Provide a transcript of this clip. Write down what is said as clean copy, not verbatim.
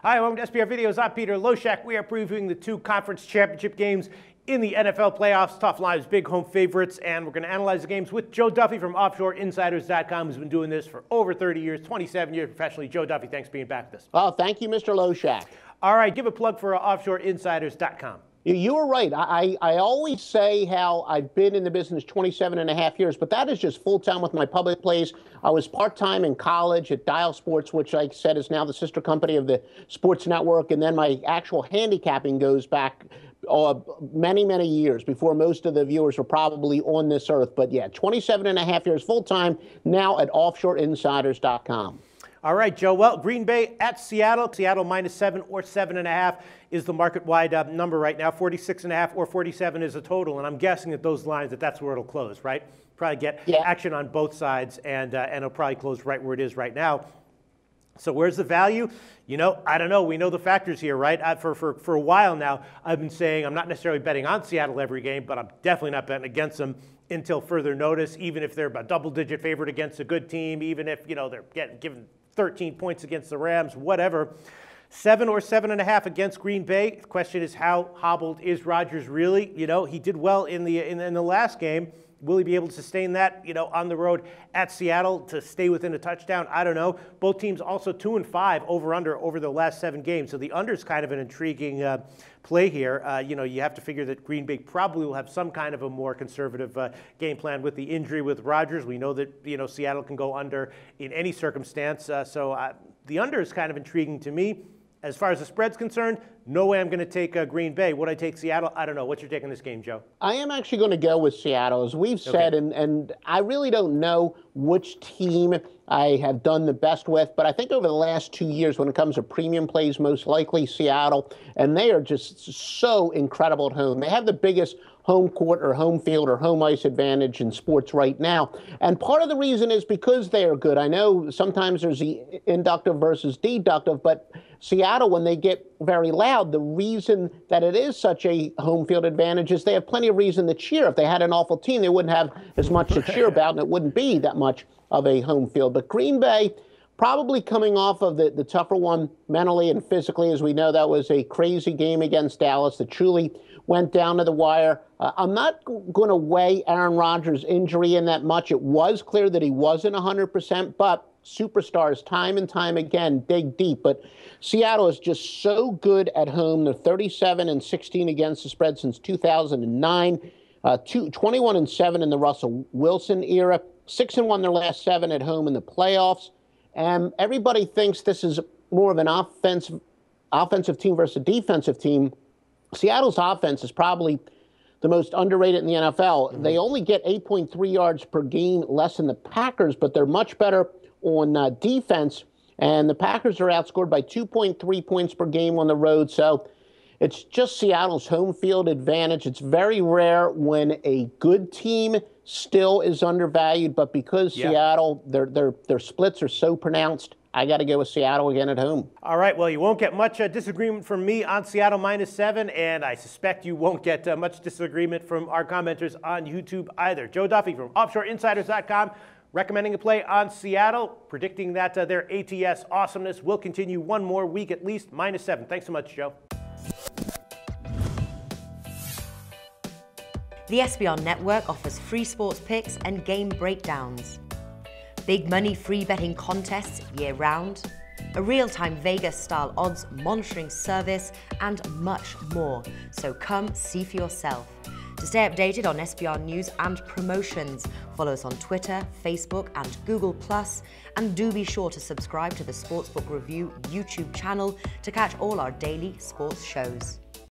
Hi, welcome to SBR Videos. I'm Peter Loshak. We are previewing the two conference championship games in the NFL playoffs. Tough lives, big home favorites, and we're going to analyze the games with Joe Duffy from OffshoreInsiders.com, who's been doing this for over 30 years, 27 years professionally. Joe Duffy, thanks for being back with us. Oh, thank you, Mr. Loshak. All right, give a plug for OffshoreInsiders.com. You were right. I always say how I've been in the business 27 and a half years, but that is just full-time with my public plays. I was part-time in college at Dial Sports, which I said is now the sister company of the Sports Network, and then my actual handicapping goes back many, many years before most of the viewers were probably on this earth. But yeah, 27 and a half years full-time, now at OffshoreInsiders.com. All right, Joe. Well, Green Bay at Seattle. Seattle -7 or 7.5 is the market-wide number right now. 46.5 or 47 is the total, and I'm guessing that those lines that's where it'll close, right? Probably get action on both sides, and it'll probably close right where it is right now. So where's the value? You know, I don't know. We know the factors here, right? For a while now, I've been saying I'm not necessarily betting on Seattle every game, but I'm definitely not betting against them until further notice, even if they're a double-digit favorite against a good team, even if, they're getting given 13 points against the Rams, whatever. 7 or 7.5 against Green Bay. The question is, how hobbled is Rodgers really? He did well in the last game. Will he be able to sustain that, on the road at Seattle to stay within a touchdown? I don't know. Both teams also 2-5 over the last 7 games. So the under is kind of an intriguing play here. You have to figure that Green Bay probably will have some kind of a more conservative game plan with the injury with Rodgers. We know that, Seattle can go under in any circumstance. So the under is kind of intriguing to me. As far as the spread's concerned, no way I'm going to take Green Bay. Would I take Seattle? I don't know. What's your take on this game, Joe? I am actually going to go with Seattle, as we've said, and I really don't know which team I have done the best with, but I think over the last 2 years, when it comes to premium plays, most likely Seattle, and they are just so incredible at home. They have the biggest home court or home field or home ice advantage in sports right now. And part of the reason is because they are good. I know sometimes there's the inductive versus deductive, but Seattle, when they get very loud, the reason that it is such a home field advantage is they have plenty of reason to cheer. If they had an awful team, they wouldn't have as much to cheer about, and it wouldn't be that much of a home field. But Green Bay, probably coming off of the tougher one mentally and physically, as we know, that was a crazy game against Dallas that truly went down to the wire. I'm not going to weigh Aaron Rodgers' injury in that much. It was clear that he wasn't 100%, but superstars time and time again dig deep. But Seattle is just so good at home. They're 37-16 against the spread since 2009, 21-7 in the Russell Wilson era, 6-1 their last 7 at home in the playoffs. And everybody thinks this is more of an offensive team versus a defensive team. Seattle's offense is probably the most underrated in the NFL. They only get 8.3 yards per game less than the Packers, but they're much better on defense. And the Packers are outscored by 2.3 points per game on the road. So it's just Seattle's home field advantage. It's very rare when a good team still is undervalued, but because Seattle, their splits are so pronounced, I got to go with Seattle again at home. All right, well, you won't get much disagreement from me on Seattle -7, and I suspect you won't get much disagreement from our commenters on YouTube either. Joe Duffy from OffshoreInsiders.com recommending a play on Seattle, predicting that their ATS awesomeness will continue one more week at least, -7. Thanks so much, Joe. The SBR Network offers free sports picks and game breakdowns, big money free betting contests year-round, a real-time Vegas-style odds monitoring service, and much more. So come see for yourself. To stay updated on SBR news and promotions, follow us on Twitter, Facebook, and Google+, and do be sure to subscribe to the Sportsbook Review YouTube channel to catch all our daily sports shows.